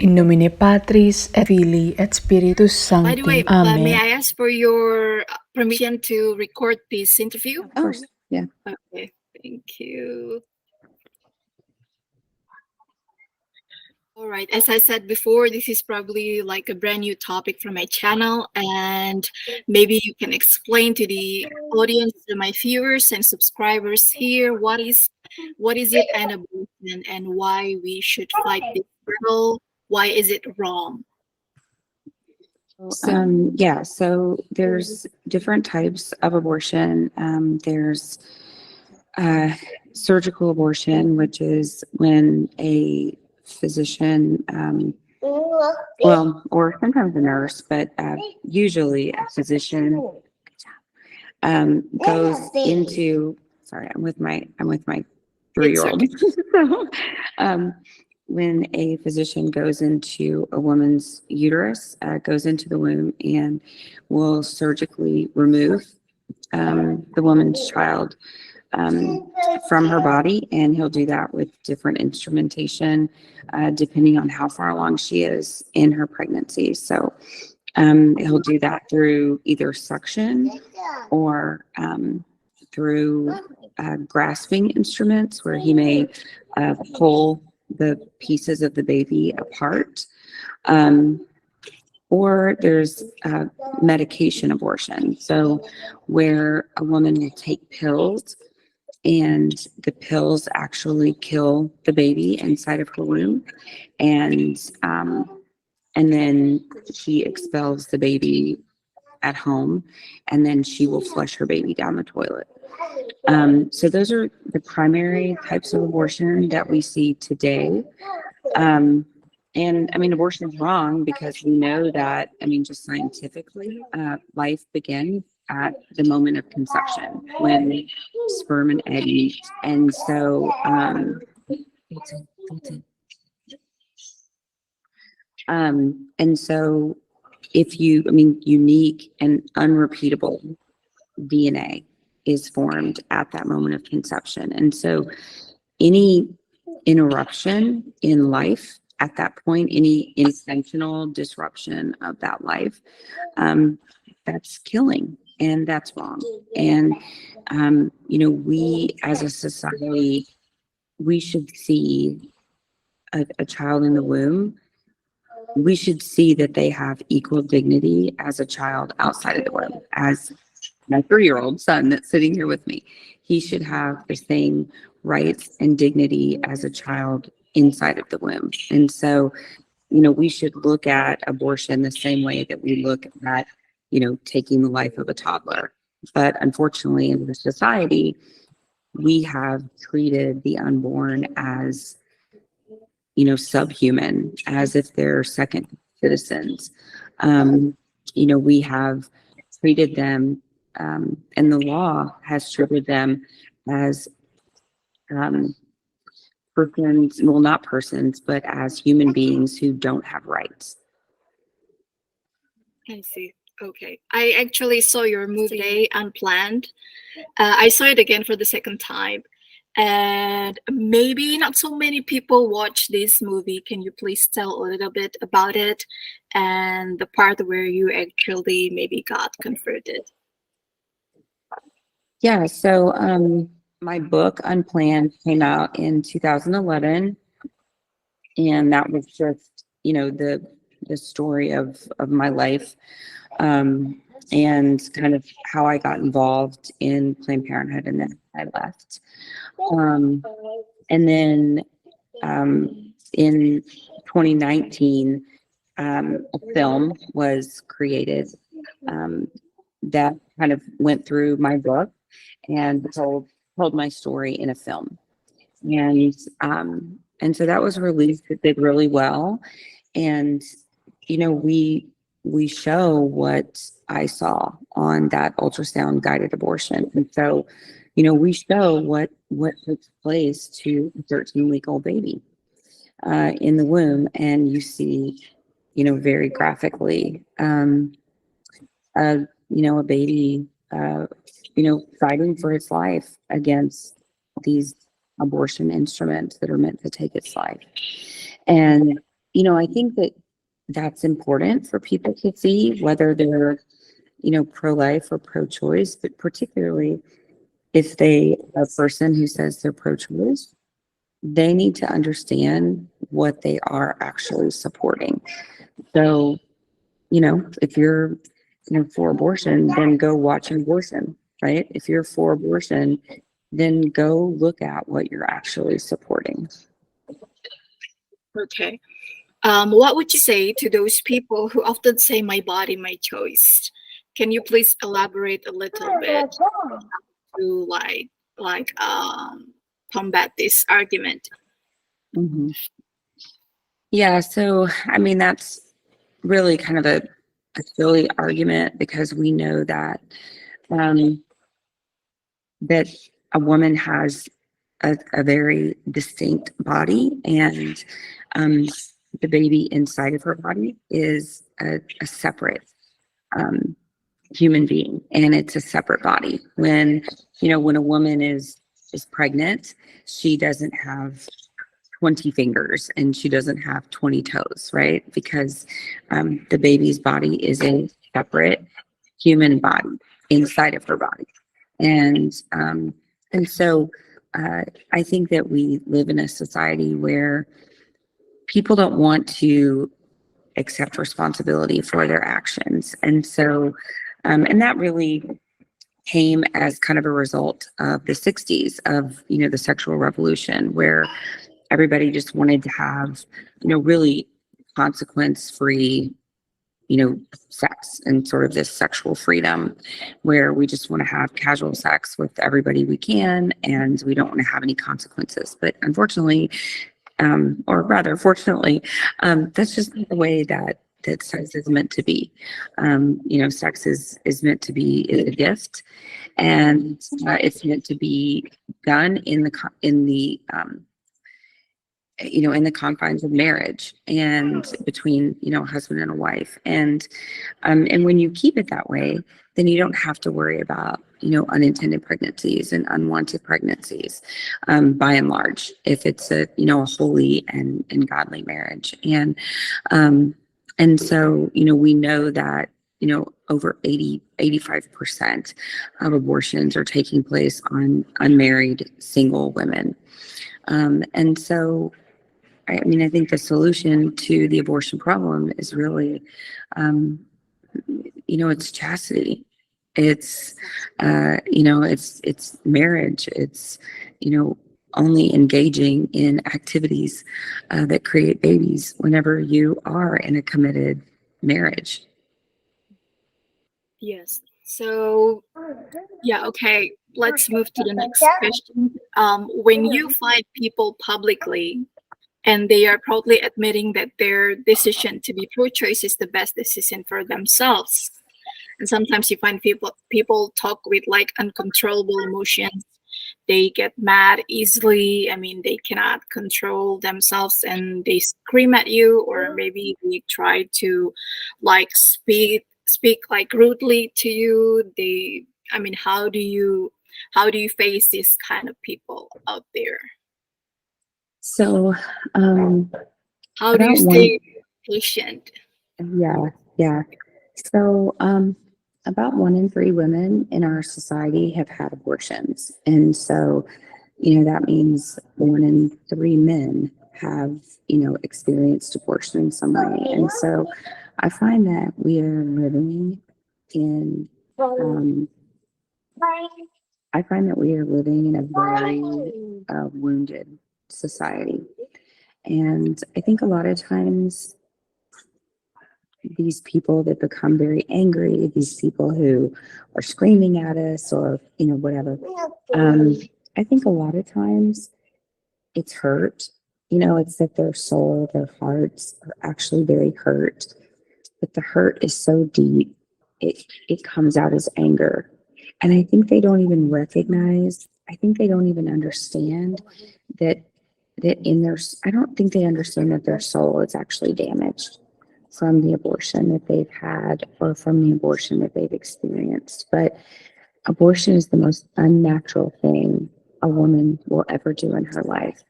In nomine Patris et Filii et Spiritus By the way, Sancti. may Amen. I ask for your permission to record this interview? Of course. Yeah. Okay, thank you. All right, as I said before, this is probably like a brand new topic for my channel, and maybe you can explain to the audience, to my viewers and subscribers here, what is it an abortion and why we should fight this battle? Why is it wrong? Yeah, so there's different types of abortion. There's surgical abortion, which is when a physician, well, or sometimes a nurse, but usually a physician goes into. Sorry, I'm with my 3-year-old. So, when a physician goes into a woman's uterus, goes into the womb, and will surgically remove the woman's child from her body, and he'll do that with different instrumentation depending on how far along she is in her pregnancy. So he'll do that through either suction or through grasping instruments, where he may pull the pieces of the baby apart. Or there's medication abortion. So where a woman will take pills, and the pills actually kill the baby inside of her womb, and then she expels the baby at home, and then she will flush her baby down the toilet. So those are the primary types of abortion that we see today. And I mean, abortion is wrong because we know that, I mean, just scientifically, life begins at the moment of conception when sperm and egg meet. And so, and so if you, I mean, unique and unrepeatable DNA is formed at that moment of conception. And so any interruption in life at that point, any intentional disruption of that life, that's killing, and that's wrong. And, we as a society, we should see a child in the womb. We should see that they have equal dignity as a child outside of the womb. As my 3-year-old son that's sitting here with me, he should have the same rights and dignity as a child inside of the womb. And so, we should look at abortion the same way that we look at, taking the life of a toddler. But unfortunately, in the society, we have treated the unborn as, subhuman, as if they're second citizens. We have treated them, and the law has treated them as persons, well, not persons, but as human beings who don't have rights. I see. Okay. I actually saw your movie today, Unplanned. I saw it again for the second time. And maybe not so many people watch this movie. Can you please tell a little bit about it and the part where you actually maybe got converted? Yeah, so my book, Unplanned, came out in 2011. And that was just, the story of my life, and kind of how I got involved in Planned Parenthood, and then I left. And then in 2019, a film was created that kind of went through my book and told my story in a film. And so that was released. It did really well. And, we show what I saw on that ultrasound guided abortion. And so, we show what takes place to a 13-week-old baby in the womb. And you see, very graphically, a baby, fighting for its life against these abortion instruments that are meant to take its life. And, I think that that's important for people to see, whether they're, pro-life or pro-choice, but particularly if they are a person who says they're pro-choice, they need to understand what they are actually supporting. So, if you're, for abortion, then go watch an abortion, right? If you're for abortion, then go look at what you're actually supporting. Okay. What would you say to those people who often say "my body, my choice"? Can you please elaborate a little bit to combat this argument? Mm-hmm. Yeah, so I mean that's really kind of a silly argument, because we know that that a woman has a very distinct body, and the baby inside of her body is a separate human being, and it's a separate body. When a woman is pregnant, she doesn't have 20 fingers and she doesn't have 20 toes, right? Because the baby's body is a separate human body inside of her body. And so I think that we live in a society where people don't want to accept responsibility for their actions. And so, and that really came as kind of a result of the 60s, of, the sexual revolution, where everybody just wanted to have, really consequence-free, sex, and sort of this sexual freedom where we just want to have casual sex with everybody we can, and we don't want to have any consequences. But unfortunately, or rather fortunately, that's just not the way that sex is meant to be. Sex is meant to be a gift, and it's meant to be done in the in the confines of marriage, and between, a husband and a wife. And when you keep it that way, then you don't have to worry about, unintended pregnancies and unwanted pregnancies, by and large, if it's a holy and godly marriage. And so, we know that, over 85% of abortions are taking place on unmarried single women. And so, I think the solution to the abortion problem is really, it's chastity. It's, it's marriage. It's, only engaging in activities that create babies whenever you are in a committed marriage. Yes. So, yeah, okay. Let's move to the next question. When you find people publicly and they are proudly admitting that their decision to be pro-choice is the best decision for themselves, and sometimes you find people talk with like uncontrollable emotions. They get mad easily. They cannot control themselves and they scream at you, or maybe they try to like speak like rudely to you. How do you face these kind of people out there? So, How do you stay patient? yeah. So, about 1 in 3 women in our society have had abortions. And so, that means 1 in 3 men have, experienced abortion in some way. And so I find that we are living in, a very wounded society. And I think a lot of times these people that become very angry, these people who are screaming at us, or, whatever, I think a lot of times it's hurt. It's that their soul, their hearts are actually very hurt, but the hurt is so deep, it comes out as anger. And I think they don't even understand that I don't think they understand that their soul is actually damaged from the abortion that they've had, or from the abortion that they've experienced. But abortion is the most unnatural thing a woman will ever do in her life.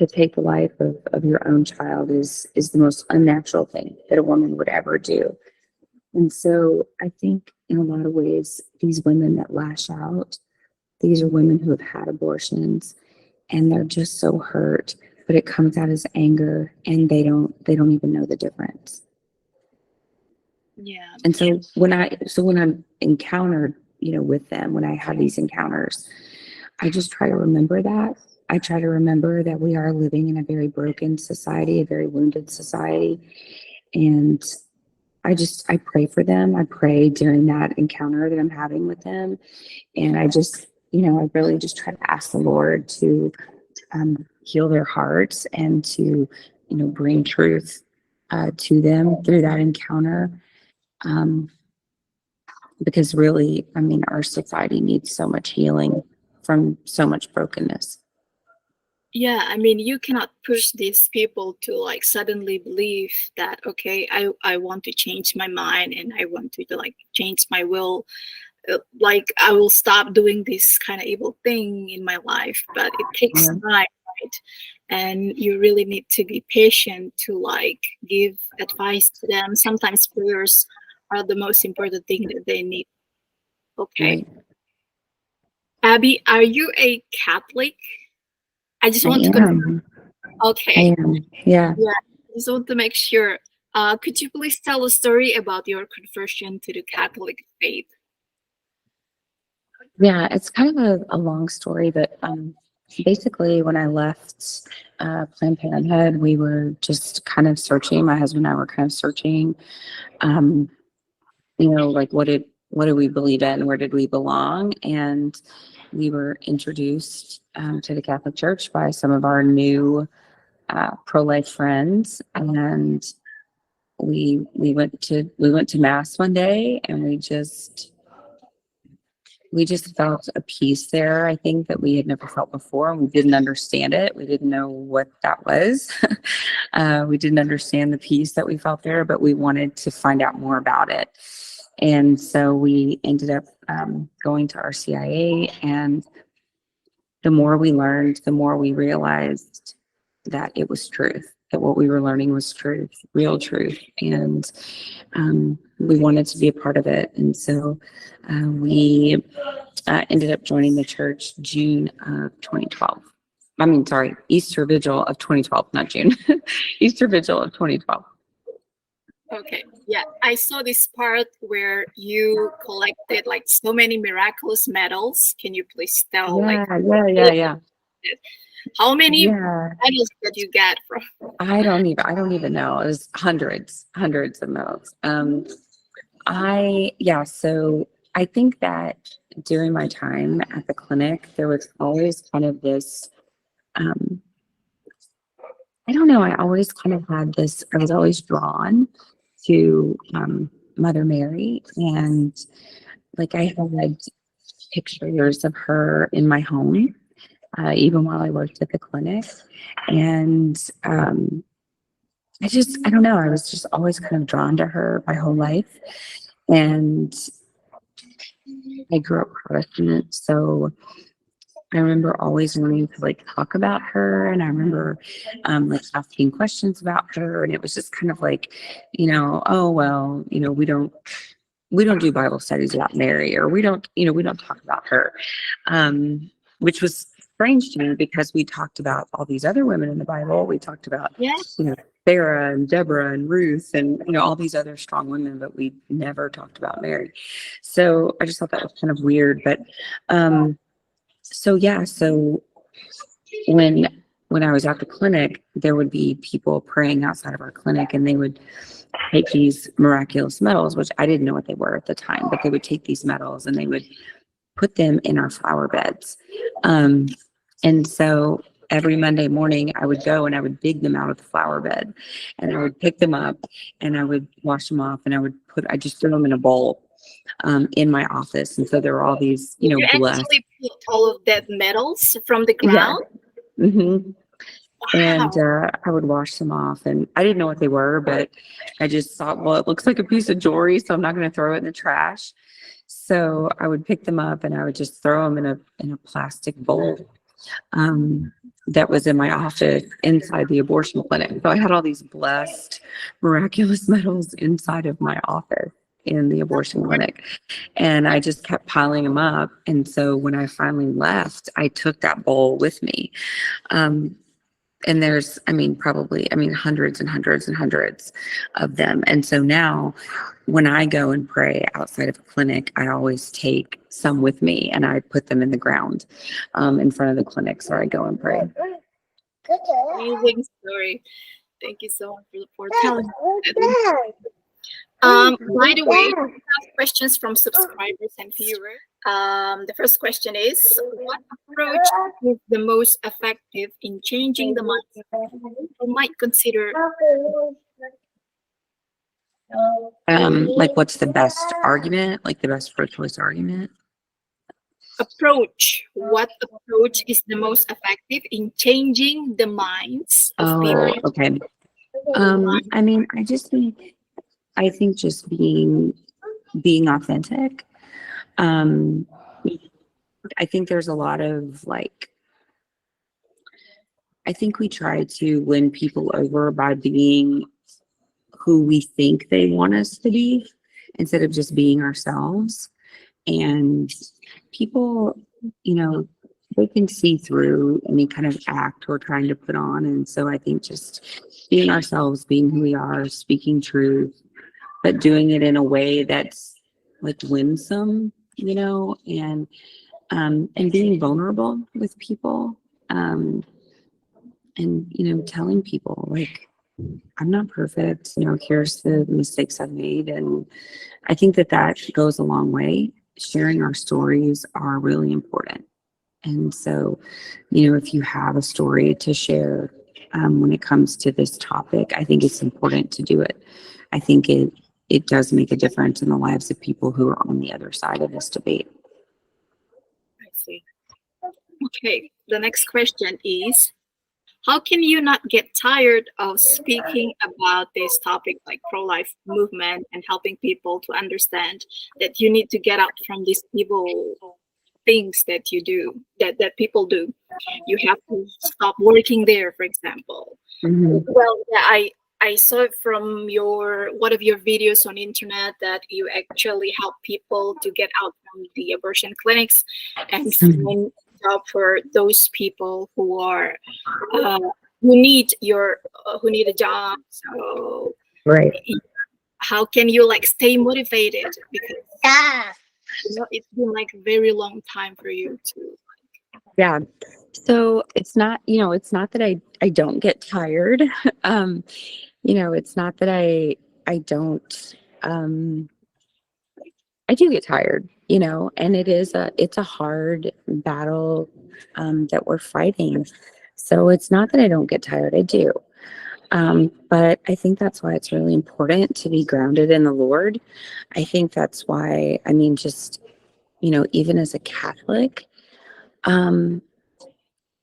to take the life of your own child is the most unnatural thing that a woman would ever do. And so I think in a lot of ways, these women that lash out, these are women who have had abortions and they're just so hurt, but it comes out as anger and they don't even know the difference. Yeah. And so when I'm encountered, with them, when I have these encounters, I just try to remember that. I try to remember that we are living in a very broken society, a very wounded society. And I pray for them. I pray during that encounter that I'm having with them. And I just, I really just try to ask the Lord to heal their hearts and to, bring truth to them through that encounter. Because really, I mean, our society needs so much healing from so much brokenness. Yeah, I mean, you cannot push these people to like suddenly believe that, okay, I want to change my mind and I want to like change my will. Like I will stop doing this kind of evil thing in my life, but it takes Yeah. time, right? And you really need to be patient to like give advice to them. Sometimes prayers are the most important thing that they need. Okay. Right. Abby, are you a Catholic? I just I want to confirm. am. Okay. I am. Yeah. Yeah, I just want to make sure. Could you please tell a story about your conversion to the Catholic faith? Yeah. It's kind of a long story, but basically, when I left Planned Parenthood, we were just kind of searching. My husband and I were kind of searching. Like what did we believe in? Where did we belong? And we were introduced to the Catholic Church by some of our new pro-life friends, and we went to mass one day, and we just felt a peace there, I think, that we had never felt before, and we didn't understand it. We didn't know what that was. We didn't understand the peace that we felt there, but we wanted to find out more about it. And so we ended up going to RCIA, and the more we learned, the more we realized that it was truth, that what we were learning was truth, real truth. And we wanted to be a part of it. And so we ended up joining the church June of 2012. I mean, sorry, Easter Vigil of 2012, not June. Easter Vigil of 2012. Okay, yeah, I saw this part where you collected like so many miraculous medals. Can you please tell Yeah. how many Yeah. medals did you get from? I don't even know. It was hundreds of medals. So I think that during my time at the clinic, there was always kind of this, I don't know, I always kind of had this, I was always drawn to Mother Mary, and like I had pictures of her in my home, even while I worked at the clinic. And I don't know, I was just always kind of drawn to her my whole life. And I grew up Protestant, so I remember always wanting to like talk about her, and I remember like asking questions about her, and it was just kind of like, oh well, we don't do Bible studies about Mary, or we don't talk about her, which was strange to me because we talked about all these other women in the Bible. We talked about Sarah and Deborah and Ruth and all these other strong women, but we never talked about Mary. So I just thought that was kind of weird. But so when I was at the clinic, there would be people praying outside of our clinic, and they would take these miraculous medals, which I didn't know what they were at the time, but they would take these medals and they would put them in our flower beds. And so every Monday morning I would go and I would dig them out of the flower bed, and I would pick them up and I would wash them off, and I just threw them in a bowl in my office. And so there were all these, You blessed. actually put all of that medals from the ground? Yeah. Mm-hmm. Wow. And I would wash them off, and I didn't know what they were, but I just thought, well, it looks like a piece of jewelry, so I'm not going to throw it in the trash. So I would pick them up and I would just throw them in a plastic bowl. that was in my office inside the abortion clinic. So I had all these blessed, miraculous medals inside of my office in the abortion clinic. And I just kept piling them up. And so when I finally left, I took that bowl with me. And there's, hundreds and hundreds and hundreds of them. And so now when I go and pray outside of a clinic, I always take some with me and I put them in the ground in front of the clinic. So I go and pray. Amazing story. Thank you so much for telling us. By the way, we have questions from subscribers and viewers. The first question is, what approach is the most effective in changing the mindset? You might consider like what's the best argument, like the best pro-choice argument? approach. What approach is the most effective in changing the minds of people? Okay. I think just being authentic. I think there's a lot of I think we try to win people over by being who we think they want us to be instead of just being ourselves. And people, they can see through any kind of act we're trying to put on. And so I think just being ourselves, being who we are, speaking truth, but doing it in a way that's winsome, and being vulnerable with people, and telling people I'm not perfect, here's the mistakes I've made. And I think that goes a long way. Sharing our stories are really important. And so, if you have a story to share when it comes to this topic, I think it's important to do it. I think it does make a difference in the lives of people who are on the other side of this debate. I see. Okay, the next question is, how can you not get tired of speaking about this topic like pro-life movement and helping people to understand that you need to get out from these evil things that you do, that people do? You have to stop working there, for example. Mhm. Well, yeah, I saw it from one of your videos on internet that you actually help people to get out from the abortion clinics and find a job for those people who are who need a job. So Right. how can you stay motivated, because it's been a very long time for you to. Yeah. So it's not that I don't get tired. It's not that I don't, I do get tired, and it's a hard battle, that we're fighting. So it's not that I don't get tired. I do. But I think that's why it's really important to be grounded in the Lord. I think that's why, just, even as a Catholic,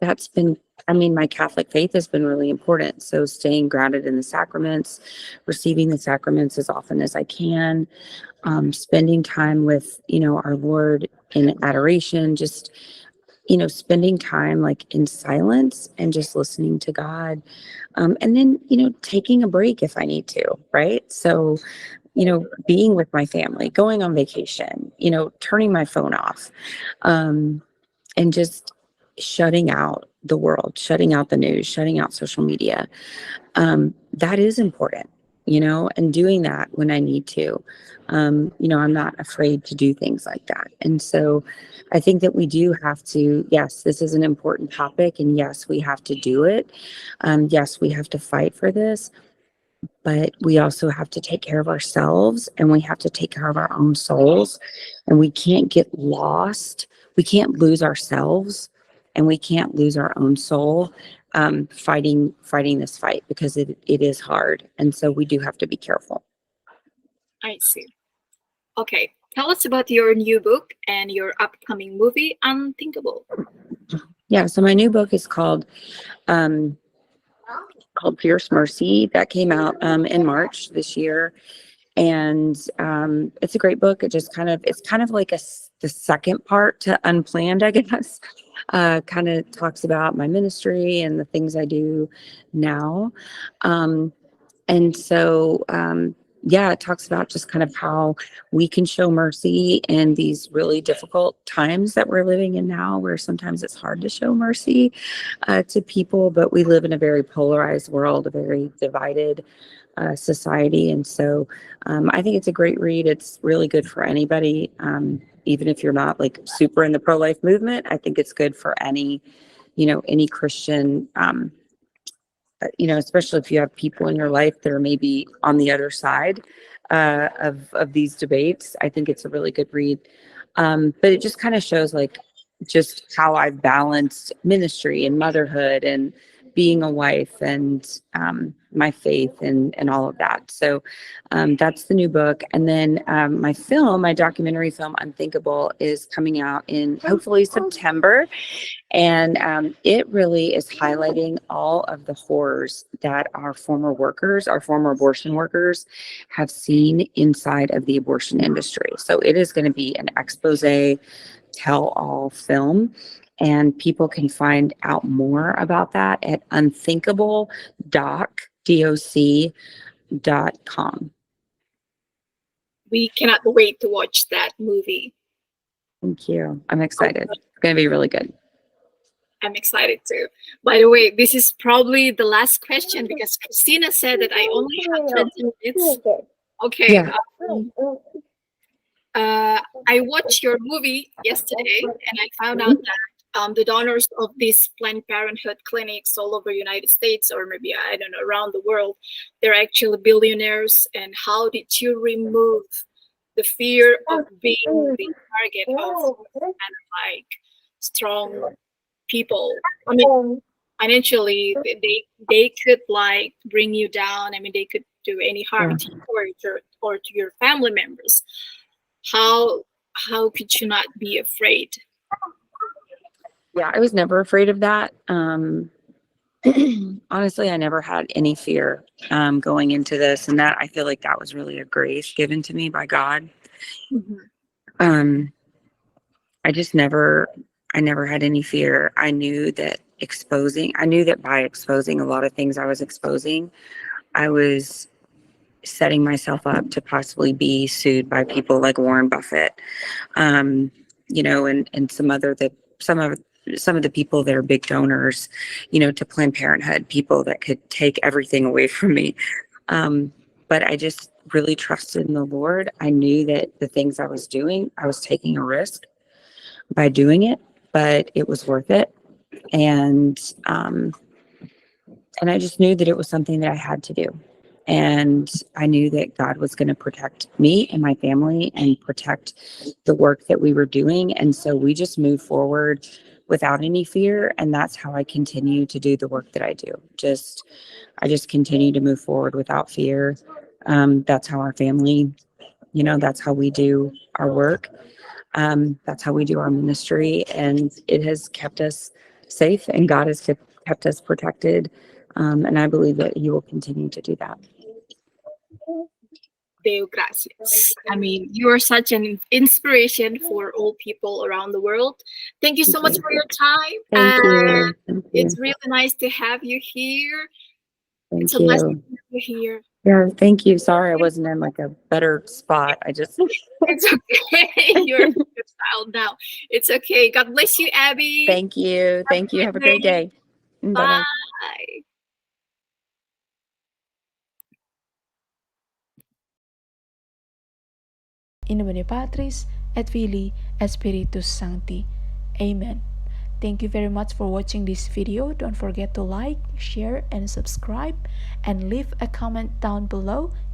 that's been, my Catholic faith has been really important. So staying grounded in the sacraments, receiving the sacraments as often as I can, spending time with, our Lord in adoration, just, spending time in silence and just listening to God. And then, taking a break if I need to, right? So, being with my family, going on vacation, turning my phone off, and just shutting out the world, shutting out the news, shutting out social media. That is important, and doing that when I need to. I'm not afraid to do things like that. And so I think that we do have to, yes, this is an important topic, and yes, we have to do it. Yes, we have to fight for this, but we also have to take care of ourselves, and we have to take care of our own souls, and we can't get lost. We can't lose ourselves, and we can't lose our own soul fighting this fight, because it is hard. And so we do have to be careful. I see. Okay, tell us about your new book and your upcoming movie, Unthinkable. Yeah, so my new book is called Fierce Mercy. That came out in March this year. And it's a great book. It's kind of like the second part to Unplanned, I guess. kind of talks about my ministry and the things I do now. And so, yeah, it talks about just kind of how we can show mercy in these really difficult times that we're living in now, where sometimes it's hard to show mercy to people, but we live in a very polarized world, a very divided society. And so I think it's a great read. It's really good for anybody, even if you're not like super in the pro-life movement. I think it's good for any, any Christian, especially if you have people in your life that are maybe on the other side of these debates. I think it's a really good read. But it just kind of shows like just how I've balanced ministry and motherhood and being a wife and my faith and all of that. So that's the new book. And then my documentary film, Unthinkable, is coming out in hopefully September. And it really is highlighting all of the horrors that our former abortion workers have seen inside of the abortion industry. So it is going to be an expose, tell-all film. And people can find out more about that at unthinkable.com. We cannot wait to watch that movie. Thank you. I'm excited. It's going to be really good. I'm excited too. By the way, this is probably the last question because Christina said that I only have 20 minutes. Okay. Yeah. I watched your movie yesterday and I found out that the donors of these Planned Parenthood clinics all over the United States, or maybe, I don't know, around the world, they're actually billionaires. And how did you remove the fear of being the target of like strong people? I mean, financially, they could like bring you down. I mean, they could do any harm to you or to your family members. How could you not be afraid? Yeah, I was never afraid of that. Honestly, I never had any fear going into this, and that I feel like that was really a grace given to me by God. Mm-hmm. I never had any fear. I knew that by exposing a lot of things I was exposing, I was setting myself up to possibly be sued by people like Warren Buffett, and some of the people that are big donors, to Planned Parenthood, people that could take everything away from me. But I just really trusted in the Lord. I knew that the things I was doing, I was taking a risk by doing it, but it was worth it. And I just knew that it was something that I had to do. And I knew that God was going to protect me and my family and protect the work that we were doing. And so we just moved forward without any fear. And that's how I continue to do the work that I do. I just continue to move forward without fear. That's how our family, that's how we do our work. That's how we do our ministry. And it has kept us safe, and God has kept us protected. And I believe that He will continue to do that. Deo gracias. I mean, you are such an inspiration for all people around the world. Thank you so much for your time. Thank you. It's really nice to have you here. Thank it's a you. blessing to have you here. Yeah, thank you. Sorry, I wasn't in like a better spot. It's okay. You're child now. It's okay. God bless you, Abby. Thank you. Thank you. Have a great day. Bye. In nomine Patris et Filii et Spiritus Sancti. Amen. Thank you very much for watching this video. Don't forget to like, share, and subscribe, and leave a comment down below